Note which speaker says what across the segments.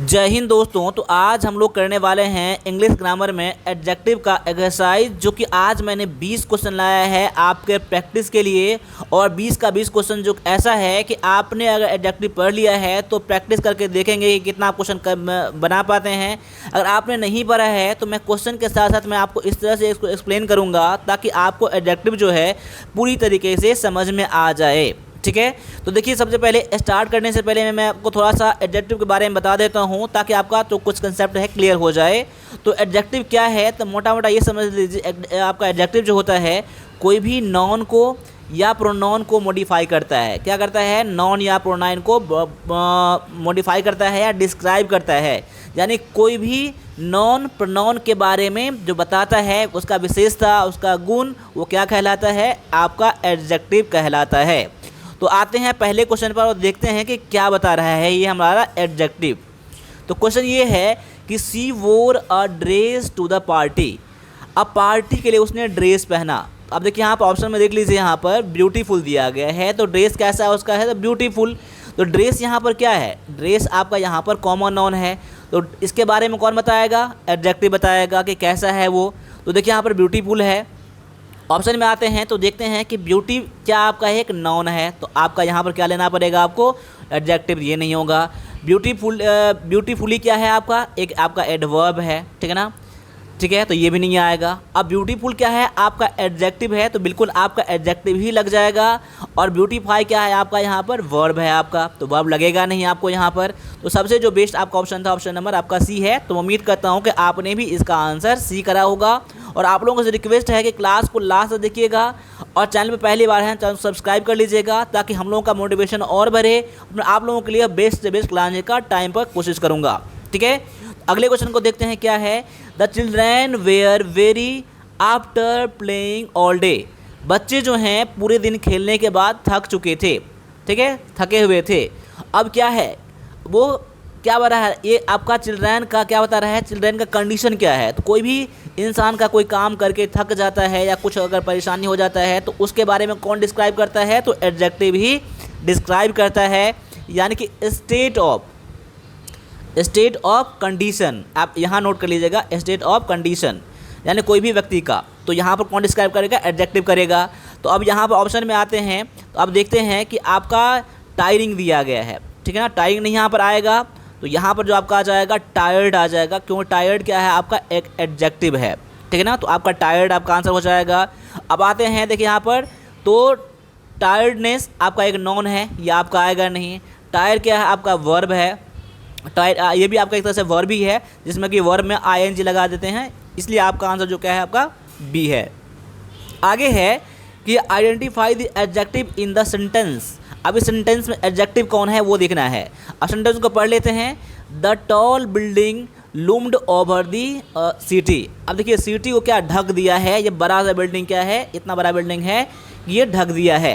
Speaker 1: जय हिंद दोस्तों। तो आज हम लोग करने वाले हैं इंग्लिश ग्रामर में एडजेक्टिव का एक्सरसाइज, जो कि आज मैंने 20 क्वेश्चन लाया है आपके प्रैक्टिस के लिए। और 20 का 20 क्वेश्चन जो ऐसा है कि आपने अगर एडजेक्टिव पढ़ लिया है तो प्रैक्टिस करके देखेंगे कि कितना क्वेश्चन बना पाते हैं। अगर आपने नहीं पढ़ा है तो मैं क्वेश्चन के साथ साथ मैं आपको इस तरह से इसको एक्सप्लेन करूँगा ताकि आपको एडजेक्टिव जो है पूरी तरीके से समझ में आ जाए। ठीक है, तो देखिए सबसे पहले स्टार्ट करने से पहले मैं आपको थोड़ा सा एडजेक्टिव के बारे में बता देता हूं ताकि आपका तो कुछ कंसेप्ट है क्लियर हो जाए। तो एडजेक्टिव क्या है, तो मोटा मोटा ये समझ लीजिए, आपका एडजेक्टिव जो होता है कोई भी नॉन को या प्रोनाउन को मॉडिफाई करता है। क्या करता है? नॉन या प्रोनाउन को मॉडिफाई करता है या डिस्क्राइब करता है। यानी कोई भी नॉन प्रोनाउन के बारे में जो बताता है, उसका विशेषता, उसका गुण, वो क्या कहलाता है? आपका एडजेक्टिव कहलाता है। तो आते हैं पहले क्वेश्चन पर और देखते हैं कि क्या बता रहा है ये हमारा एडजेक्टिव। तो क्वेश्चन ये है कि सी वोर अ ड्रेस टू द पार्टी। अब पार्टी के लिए उसने ड्रेस पहना। अब देखिए यहाँ पर ऑप्शन में देख लीजिए, यहाँ पर ब्यूटीफुल दिया गया है। तो ड्रेस कैसा है उसका है? तो ब्यूटीफुल। तो ड्रेस यहाँ पर क्या है? ड्रेस आपका यहाँ पर कॉमन नाउन है। तो इसके बारे में कौन बताएगा? एडजेक्टिव बताएगा कि कैसा है वो। तो देखिए यहाँ पर ब्यूटीफुल है। ऑप्शन में आते हैं तो देखते हैं कि ब्यूटी क्या आपका एक नाउन है, तो आपका यहाँ पर क्या लेना पड़ेगा आपको? एडजेक्टिव। ये नहीं होगा। ब्यूटीफुली क्या है आपका? एक आपका एडवर्ब है, ठीक है ना? ठीक है, तो ये भी नहीं आएगा। अब ब्यूटीफुल क्या है? आपका एडजेक्टिव है, तो बिल्कुल आपका एडजेक्टिव ही लग जाएगा। और ब्यूटीफाई क्या है आपका? यहाँ पर वर्ब है आपका, तो वर्ब लगेगा नहीं आपको यहाँ पर। तो सबसे जो बेस्ट आपका ऑप्शन था, ऑप्शन नंबर आपका सी है। तो उम्मीद करता हूँ कि आपने भी इसका आंसर सी करा होगा। और आप लोगों से रिक्वेस्ट है कि क्लास को लास्ट तक देखिएगा और चैनल पे पहली बार हैं चैनल सब्सक्राइब कर लीजिएगा ताकि हम लोगों का मोटिवेशन और बढ़े। आप लोगों के लिए बेस्ट से बेस्ट लाने का टाइम पर कोशिश करूँगा। ठीक है, अगले क्वेश्चन को देखते हैं क्या है। The children were very after playing all day. बच्चे जो हैं पूरे दिन खेलने के बाद थक चुके थे। ठीक है, थके हुए थे। अब क्या है वो क्या बता रहा है? ये आपका चिल्ड्रेन का क्या बता रहा है? चिल्ड्रेन का कंडीशन क्या है? तो कोई भी इंसान का कोई काम करके थक जाता है या कुछ अगर परेशानी हो जाता है तो उसके बारे में कौन डिस्क्राइब करता है? तो एडजेक्टिव ही डिस्क्राइब करता है। यानी कि स्टेट ऑफ कंडीशन, आप यहाँ नोट कर लीजिएगा, स्टेट ऑफ कंडीशन यानी कोई भी व्यक्ति का। तो यहाँ पर कौन डिस्क्राइब करेगा? एडजेक्टिव करेगा। तो अब यहाँ पर ऑप्शन में आते हैं तो अब देखते हैं कि आपका टायरिंग दिया गया है। ठीक है ना, टायरिंग नहीं यहाँ पर आएगा। तो यहाँ पर जो आपका आ जाएगा टायर्ड आ जाएगा। क्यों? टायर्ड क्या है? आपका एक एडजेक्टिव है। ठीक है ना, तो आपका टायर्ड आपका आंसर हो जाएगा। अब आते हैं देखिए यहाँ पर, तो टायर्डनेस आपका एक नॉन है, ये आपका आएगा नहीं। टायर क्या है? आपका वर्ब है। टायर ये भी आपका एक तरह से वर्ब ही है, जिसमें कि वर्ब में ING लगा देते हैं, इसलिए आपका आंसर जो क्या है आपका बी है। आगे है कि identify the adjective in the sentence. अब इस सेंटेंस में एडजेक्टिव कौन है वो देखना है। अब सेंटेंस को पढ़ लेते हैं। The tall building loomed over the city. अब देखिए सिटी को क्या ढक दिया है? ये बड़ा सा बिल्डिंग क्या है? इतना बड़ा बिल्डिंग है, ये ढक दिया है।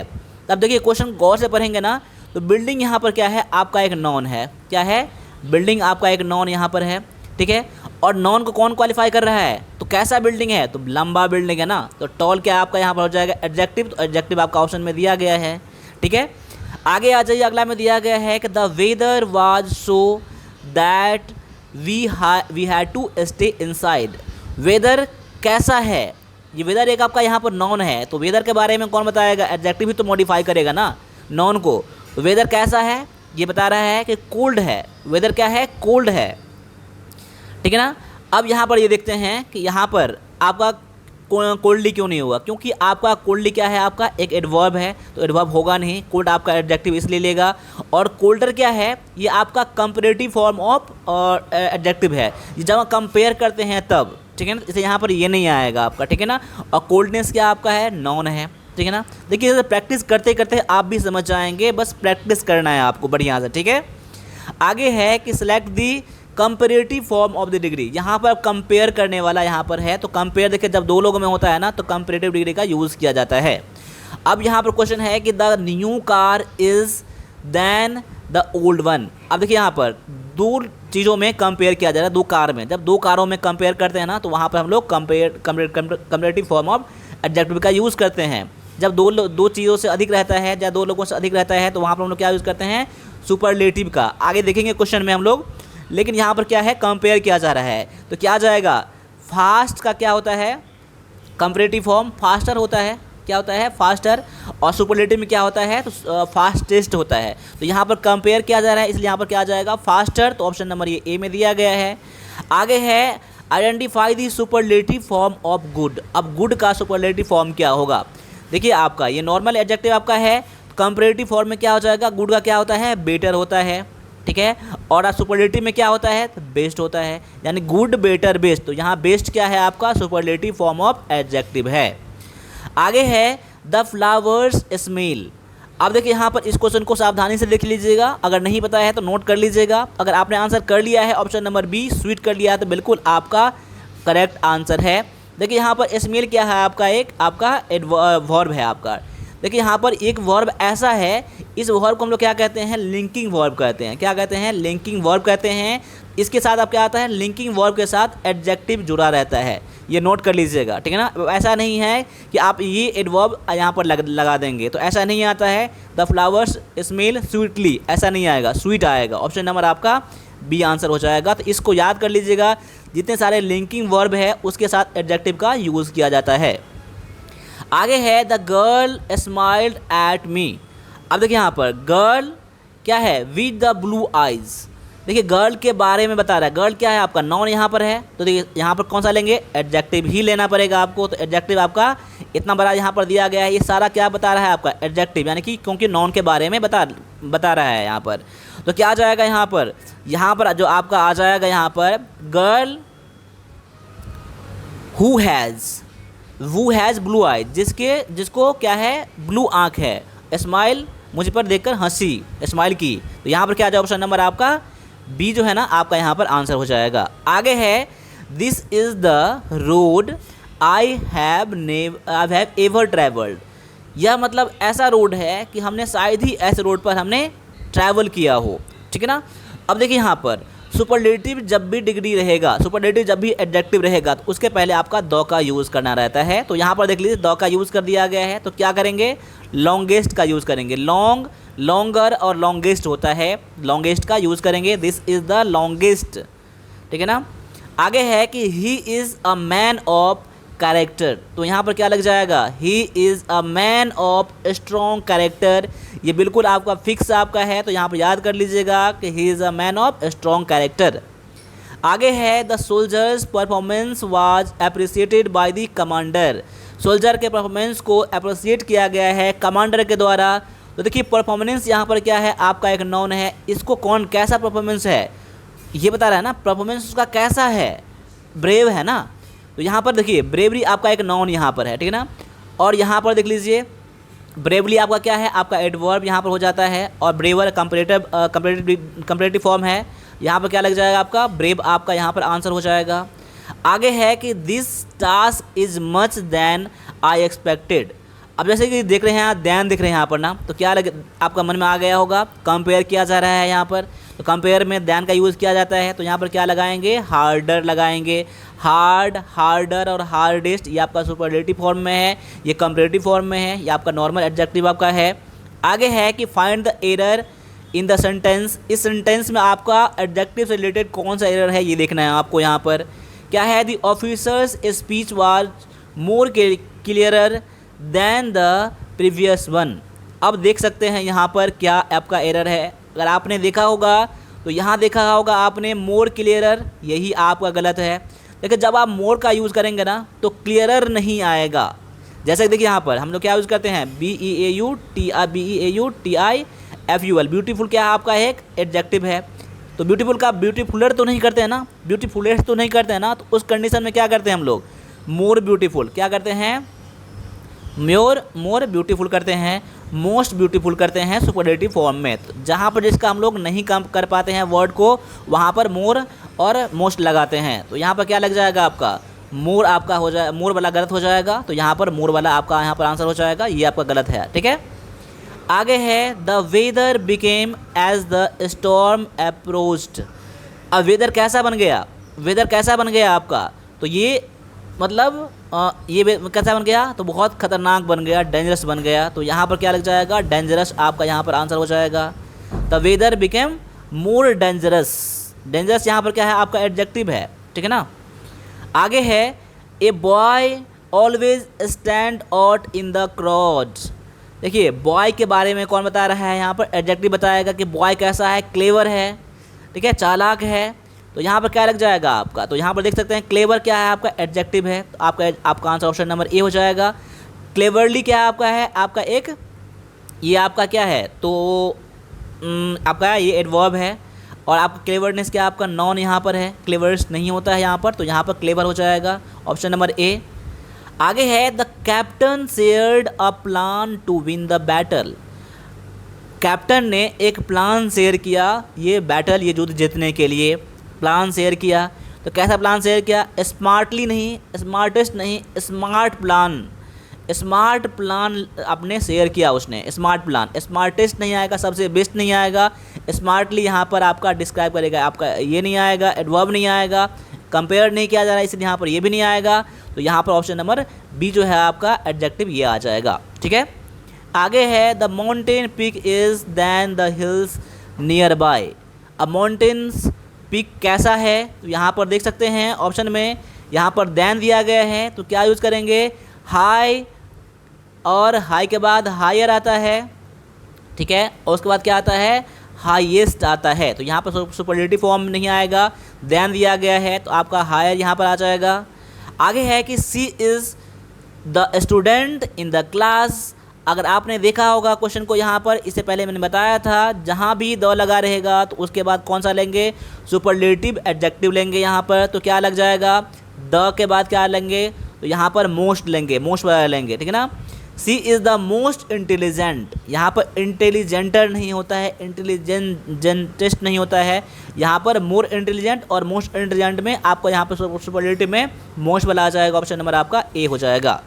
Speaker 1: अब देखिए क्वेश्चन गौर से पढ़ेंगे ना, तो बिल्डिंग यहाँ पर क्या है? आपका एक नॉन है। क्या है? बिल्डिंग आपका एक नॉन यहाँ पर है। ठीक है, और नॉन को कौन क्वालिफाई कर रहा है? तो कैसा बिल्डिंग है? तो लंबा बिल्डिंग है ना। तो टॉल क्या आपका यहाँ पर हो जाएगा? एडजेक्टिव। तो एडजेक्टिव आपका ऑप्शन में दिया गया है। ठीक है, आगे आ जाइए। अगला में दिया गया है कि the weather was so that we had to stay inside. Weather कैसा है? ये वेदर एक आपका यहाँ पर नॉन है, तो वेदर के बारे में कौन बताएगा? एडजेक्टिव ही तो मॉडिफाई करेगा ना नॉन को। तो वेदर कैसा है? ये बता रहा है कि कोल्ड है। वेदर क्या है? कोल्ड है। ठीक है ना। अब यहाँ पर ये देखते हैं कि यहाँ पर आपका कोल्डली क्यों नहीं होगा? क्योंकि आपका कोल्डली क्या है? आपका एक एडवर्ब है, तो एडवर्ब होगा नहीं। कोल्ड आपका एडजेक्टिव इसलिए लेगा। और कोल्डर क्या है? ये आपका कंपेरेटिव फॉर्म ऑफ एडजेक्टिव है, जब हम कंपेयर करते हैं तब। ठीक है ना, इसे यहाँ पर ये नहीं आएगा आपका। ठीक है ना, और कोल्डनेस क्या आपका है? नॉन है। ठीक है ना, देखिए जैसे प्रैक्टिस करते करते आप भी समझ जाएंगे, बस प्रैक्टिस करना है आपको बढ़िया से। ठीक है, आगे है कि select the comparative form of the degree. यहाँ पर कंपेयर करने वाला यहाँ पर है, तो कंपेयर देखिए जब दो लोगों में होता है ना तो कंपेरेटिव डिग्री का यूज़ किया जाता है। अब यहाँ पर क्वेश्चन है कि the new car is than the old one. अब देखिए यहाँ पर दो चीज़ों में कंपेयर किया जा रहा है, दो कार में। जब दो कारों में कंपेयर करते हैं ना तो वहाँ पर हम लोग कंपेरेटिव फॉर्म ऑफ एडजेक्टिव का यूज़ करते हैं। जब दो चीज़ों से अधिक रहता है या दो लोगों से अधिक रहता है तो वहाँ पर हम लोग क्या यूज़ करते हैं? सुपरलेटिव का। आगे देखेंगे क्वेश्चन में हम लोग। लेकिन यहाँ पर क्या है, कंपेयर किया जा रहा है। तो क्या आ जाएगा, फास्ट का क्या होता है, कंपैरेटिव फॉर्म फास्टर होता है, क्या होता है, फास्टर। और सुपरलेटिव में क्या होता है, तो फास्टेस्ट होता है। तो यहाँ पर कंपेयर किया जा रहा है, इसलिए यहाँ पर क्या आ जाएगा, फास्टर। तो ऑप्शन नंबर ये ए में दिया गया है। आगे है identify the superlative form of good. अब गुड का सुपरलेटिव फॉर्म क्या होगा, देखिए आपका ये नॉर्मल एडजेक्टिव आपका है, कंपैरेटिव फॉर्म में क्या हो जाएगा, गुड का क्या होता है, बेटर होता है, ठीक है। और सुपरलेटिव में क्या होता है, तो बेस्ट होता है, यानी गुड, बेटर, बेस्ट। तो यहाँ बेस्ट क्या है आपका, सुपरलेटिव फॉर्म ऑफ एडजेक्टिव है। आगे है द फ्लावर्स स्मेल। अब देखिए यहाँ पर इस क्वेश्चन को सावधानी से लिख लीजिएगा, अगर नहीं पता है तो नोट कर लीजिएगा। अगर आपने आंसर कर लिया है ऑप्शन नंबर बी स्वीट कर लिया है तो बिल्कुल आपका करेक्ट आंसर है। देखिए यहाँ पर स्मेल क्या है आपका, एक आपका वर्ब है आपका। देखिए यहाँ पर एक वर्ब ऐसा है, इस वर्ब को हम लोग क्या कहते हैं, लिंकिंग वर्ब कहते हैं। क्या कहते हैं, लिंकिंग वर्ब कहते हैं। इसके साथ अब क्या आता है, लिंकिंग वर्ब के साथ एडजेक्टिव जुड़ा रहता है, ये नोट कर लीजिएगा, ठीक है ना। ऐसा नहीं है कि आप ये एडवर्ब यहाँ पर लगा देंगे, तो ऐसा नहीं आता है। द फ्लावर्स स्मेल स्वीटली, ऐसा नहीं आएगा, स्वीट आएगा। ऑप्शन नंबर आपका बी आंसर हो जाएगा। तो इसको याद कर लीजिएगा, जितने सारे लिंकिंग वर्ब है उसके साथ एडजेक्टिव का यूज़ किया जाता है। आगे है the girl smiled at me. अब देखिए यहाँ पर गर्ल क्या है, विद द ब्लू आइज। देखिए गर्ल के बारे में बता रहा है, गर्ल क्या है आपका, नॉन यहाँ पर है। तो देखिए यहाँ पर कौन सा लेंगे, एडजेक्टिव ही लेना पड़ेगा आपको। तो एडजेक्टिव आपका इतना बड़ा यहाँ पर दिया गया है, ये सारा क्या बता रहा है आपका, एडजेक्टिव, यानी कि क्योंकि नॉन के बारे में बता रहा है यहाँ पर। तो क्या आ जाएगा यहाँ पर जो आपका आ जाएगा यहाँ पर, गर्ल हु हैज़ ब्लू आई, जिसको क्या है, ब्लू आँख है। स्माइल, मुझ पर देखकर हंसी, स्माइल की। तो यहाँ पर क्या आ जाए, ऑप्शन नंबर आपका बी जो है ना आपका यहाँ पर आंसर हो जाएगा। आगे है this is the road I have ever travelled. यह मतलब ऐसा रोड है कि हमने शायद ही ऐसे रोड पर हमने ट्रैवल किया हो, ठीक है ना। अब देखिए यहाँ पर सुपरलेटिव जब भी डिग्री रहेगा, सुपरलेटिव जब भी एडजेक्टिव रहेगा, तो उसके पहले आपका द का यूज़ करना रहता है। तो यहाँ पर देख लीजिए द का यूज़ कर दिया गया है। तो क्या करेंगे, लॉन्गेस्ट का यूज़ करेंगे। लॉन्गर और लॉन्गेस्ट होता है, लॉन्गेस्ट का यूज़ करेंगे। दिस इज़ द लॉन्गेस्ट, ठीक है ना। आगे है कि he is a man of character. तो यहाँ पर क्या लग जाएगा, he is a man of strong character. ये बिल्कुल आपका फिक्स आपका है, तो यहाँ पर याद कर लीजिएगा कि he is a man of strong character. आगे है the soldiers performance was appreciated by the commander. Soldier के परफॉर्मेंस को अप्रिसिएट किया गया है कमांडर के द्वारा। तो देखिए परफॉर्मेंस यहाँ पर क्या है आपका, एक नाउन है। इसको कौन कैसा परफॉर्मेंस है ये बता रहा है ना, परफॉर्मेंस उसका कैसा है, ब्रेव है ना। तो यहाँ पर देखिए ब्रेवरी आपका एक नाउन यहाँ पर है, ठीक है ना। और यहाँ पर देख लीजिए ब्रेवली आपका क्या है, आपका एडवर्ब यहाँ पर हो जाता है। और ब्रेवर कंपैरेटिव फॉर्म है, यहाँ पर क्या लग जाएगा आपका, ब्रेव आपका यहाँ पर आंसर हो जाएगा। आगे है कि this task is much than I expected. अब जैसे कि देख रहे हैं यहाँ दैन दिख रहे हैं यहाँ पर ना, तो क्या आपका मन में आ गया होगा, कंपेयर किया जा रहा है यहाँ पर। तो कंपेयर में दैन का यूज़ किया जाता है। तो यहाँ पर क्या लगाएंगे, हार्डर लगाएंगे। हार्ड, हार्डर और हार्डेस्ट ये आपका सुपरलेटिव फॉर्म में है, ये कंपैरेटिव फॉर्म में है, ये आपका नॉर्मल एडजेक्टिव आपका है। आगे है कि find the error in the sentence. इस सेंटेंस में आपका एडजेक्टिव से रिलेटेड कौन सा एरर है ये देखना है आपको। यहाँ पर क्या है, the officer's speech was more clearer than the previous one. अब देख सकते हैं यहाँ पर क्या आपका एरर है। अगर आपने देखा होगा तो यहाँ देखा होगा आपने मोर क्लियरर, यही आपका गलत है। देखिए जब आप मोर का यूज़ करेंगे ना तो क्लियरर नहीं आएगा। जैसे देखिए यहाँ पर हम लोग क्या यूज़ करते हैं, BEAUTIFUL। ब्यूटीफुल क्या है आपका एक एडजेक्टिव है। तो ब्यूटीफुल का ब्यूटीफुलर तो नहीं करते हैं ना, ब्यूटीफुलेस्ट तो नहीं करते हैं ना। तो उस कंडीशन में क्या करते हैं हम लोग, मोर ब्यूटीफुल क्या करते हैं, मोर ब्यूटीफुल करते हैं, मोस्ट ब्यूटीफुल करते हैं सुपरलेटिव फॉर्म में। तो जहाँ पर जिसका हम लोग नहीं कम कर पाते हैं वर्ड को, वहाँ पर मोर और मोस्ट लगाते हैं। तो यहाँ पर क्या लग जाएगा आपका, मोर आपका हो जाए, मोर वाला गलत हो जाएगा। तो यहाँ पर मोर वाला आपका यहाँ पर आंसर हो जाएगा, ये आपका गलत है, ठीक है। आगे है the weather became as the storm approached. अब वेदर कैसा बन गया, वेदर कैसा बन गया आपका, तो ये मतलब ये कैसा बन गया, तो बहुत खतरनाक बन गया, डेंजरस बन गया। तो यहाँ पर क्या लग जाएगा, डेंजरस आपका यहाँ पर आंसर हो जाएगा। The weather became more dangerous, dangerous यहाँ पर क्या है आपका एडजेक्टिव है, ठीक है ना। आगे है a boy always stand out in the crowd. देखिए बॉय के बारे में कौन बता रहा है, यहाँ पर एडजेक्टिव बताएगा कि बॉय कैसा है, क्लेवर है, ठीक है, चालाक है। तो यहाँ पर क्या लग जाएगा आपका, तो यहाँ पर देख सकते हैं क्लेवर क्या है आपका एडजेक्टिव है, तो आपका आंसर ऑप्शन नंबर ए हो जाएगा। क्लेवरली क्या आपका है, आपका एक ये आपका क्या है, तो आपका ये एडवर्ब है। और आपका क्लेवरनेस क्या आपका नॉन यहाँ पर है, क्लेवर्स नहीं होता है यहाँ पर, तो यहाँ पर क्लेवर हो जाएगा ऑप्शन नंबर ए। आगे है the captain shared a plan to win the battle. Captain ने एक प्लान शेयर किया ये बैटल, ये युद्ध जीतने के लिए प्लान शेयर किया। तो कैसा प्लान शेयर किया, स्मार्टली नहीं, स्मार्टेस्ट नहीं, स्मार्ट प्लान, स्मार्ट प्लान आपने शेयर किया उसने, स्मार्ट प्लान। स्मार्टेस्ट नहीं आएगा, सबसे बेस्ट नहीं आएगा, स्मार्टली यहाँ पर आपका डिस्क्राइब करेगा, आपका ये नहीं आएगा, एडवर्ब नहीं आएगा, कंपेयर नहीं किया जा रहा है इसलिए यहाँ पर ये भी नहीं आएगा। तो यहाँ पर ऑप्शन नंबर बी जो है आपका एडजेक्टिव ये आ जाएगा, ठीक है। आगे है the mountain peak is than the hills nearby. अब माउंटेन्स पीक कैसा है, तो यहाँ पर देख सकते हैं ऑप्शन में यहाँ पर दैन दिया गया है, तो क्या यूज़ करेंगे, हाई, और हाई के बाद हायर आता है, ठीक है, और उसके बाद क्या आता है, हाईएस्ट आता है। तो यहाँ पर सुपरलेटिव फॉर्म नहीं आएगा, दैन दिया गया है तो आपका हायर यहाँ पर आ जाएगा। आगे है कि she is the student in the class. अगर आपने देखा होगा क्वेश्चन को यहाँ पर, इससे पहले मैंने बताया था जहाँ भी द लगा रहेगा तो उसके बाद कौन सा लेंगे, सुपरलेटिव एडजेक्टिव लेंगे यहाँ पर। तो क्या लग जाएगा, द के बाद क्या लेंगे, तो यहाँ पर मोस्ट लेंगे, मोस्ट वाला लेंगे, ठीक है ना। सी इज़ द मोस्ट इंटेलिजेंट, यहाँ पर इंटेलिजेंटर नहीं होता है, इंटेलिजेंटेस्ट नहीं होता है, यहाँ पर मोर इंटेलिजेंट और मोस्ट इंटेलिजेंट में आपको यहाँ पर सुपरलेटिव में मोस्ट वाला आ जाएगा, ऑप्शन नंबर आपका ए हो जाएगा।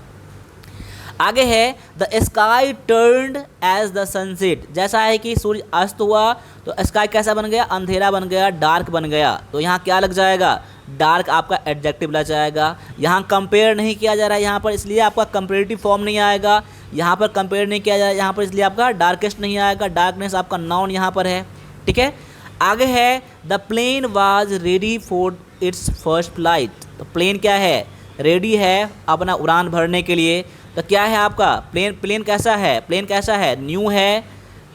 Speaker 1: आगे है the sky turned as the sunset. जैसा है कि सूर्य अस्त हुआ तो स्काई कैसा बन गया, अंधेरा बन गया, डार्क बन गया। तो यहाँ क्या लग जाएगा, डार्क आपका एडजेक्टिव लग जाएगा। यहाँ कंपेयर नहीं किया जा रहा है यहाँ पर, इसलिए आपका कंपेरेटिव फॉर्म नहीं आएगा। यहाँ पर कंपेयर नहीं किया जा रहा है यहाँ पर, इसलिए आपका डार्केस्ट नहीं आएगा, डार्कनेस आपका नाउन यहाँ पर है, ठीक है। आगे है the plane was ready for its first flight. तो प्लेन क्या है, रेडी है अपना उड़ान भरने के लिए। तो क्या है आपका प्लेन कैसा है, प्लेन कैसा है, न्यू है।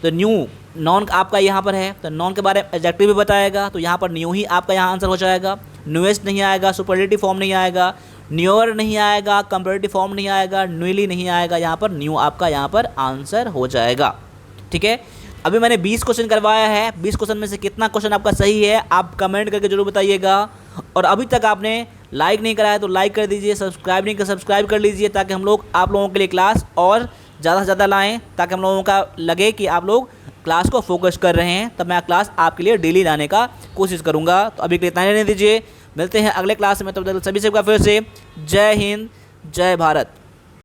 Speaker 1: तो न्यू नॉन आपका यहाँ पर है, तो नॉन के बारे में एडजेक्टिव भी बताएगा, तो यहाँ पर न्यू ही आपका यहाँ आंसर हो जाएगा। न्यूएस्ट नहीं आएगा, सुपरलेटिव फॉर्म नहीं आएगा, न्यूअर नहीं आएगा, कंपैरेटिव फॉर्म नहीं आएगा, न्यूली नहीं आएगा, यहाँ पर न्यू आपका यहाँ पर आंसर हो जाएगा, ठीक है। अभी मैंने 20 क्वेश्चन करवाया है, 20 क्वेश्चन में से कितना क्वेश्चन आपका सही है आप कमेंट करके जरूर बताइएगा। और अभी तक आपने लाइक नहीं करा है तो लाइक कर दीजिए, सब्सक्राइब नहीं कर सब्सक्राइब कर लीजिए, ताकि हम लोग आप लोगों के लिए क्लास और ज़्यादा से ज़्यादा लाएँ, ताकि हम लोगों का लगे कि आप लोग क्लास को फोकस कर रहे हैं। तब मैं क्लास आपके लिए डेली लाने का कोशिश करूँगा। तो अभी के लिए इतना ही रहने दीजिए, मिलते हैं अगले क्लास में, तब तक सभी से फिर से जय हिंद, जय भारत।